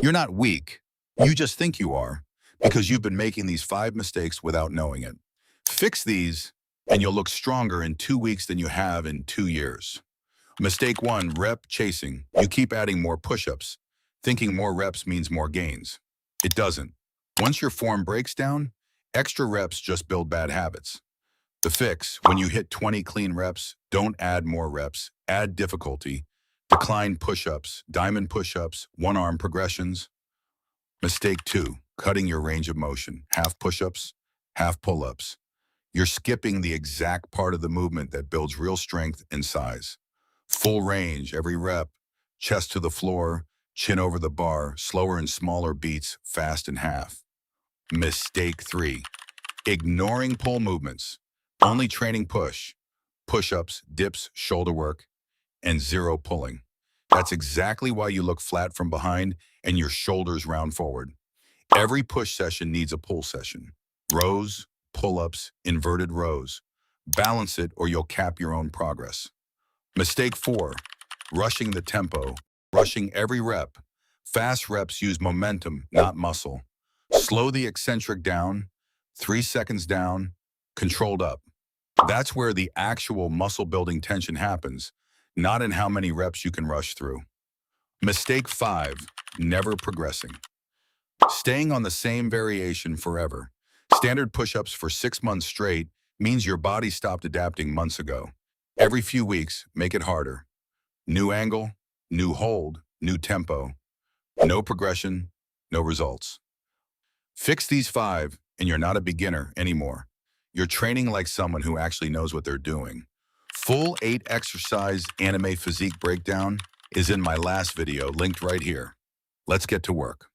You're not weak. You just think you are because you've been making these 5 mistakes without knowing it. Fix these and you'll look stronger in 2 weeks than you have in 2 years. Mistake 1, rep chasing. You keep adding more push-ups, thinking more reps means more gains. It doesn't. Once your form breaks down, extra reps just build bad habits. The fix, when you hit 20 clean reps, don't add more reps, add difficulty. Decline push-ups, diamond push-ups, one-arm progressions. Mistake 2, cutting your range of motion. Half push-ups, half pull-ups. You're skipping the exact part of the movement that builds real strength and size. Full range, every rep, chest to the floor, chin over the bar, slower and smaller beats, fast in half. Mistake 3, ignoring pull movements. Only training push, push-ups, dips, shoulder work, and zero pulling. That's exactly why you look flat from behind and your shoulders round forward. Every push session needs a pull session. Rows, pull-ups, inverted rows. Balance it or you'll cap your own progress. Mistake 4, rushing the tempo, rushing every rep. Fast reps use momentum, not muscle. Slow the eccentric down, 3 seconds down, controlled up. That's where the actual muscle-building tension happens, not in how many reps you can rush through. Mistake 5, never progressing. Staying on the same variation forever. Standard push-ups for 6 months straight means your body stopped adapting months ago. Every few weeks, make it harder. New angle, new hold, new tempo. No progression, no results. Fix these 5 and you're not a beginner anymore. You're training like someone who actually knows what they're doing. Full 8 exercise anime physique breakdown is in my last video, linked right here. Let's get to work.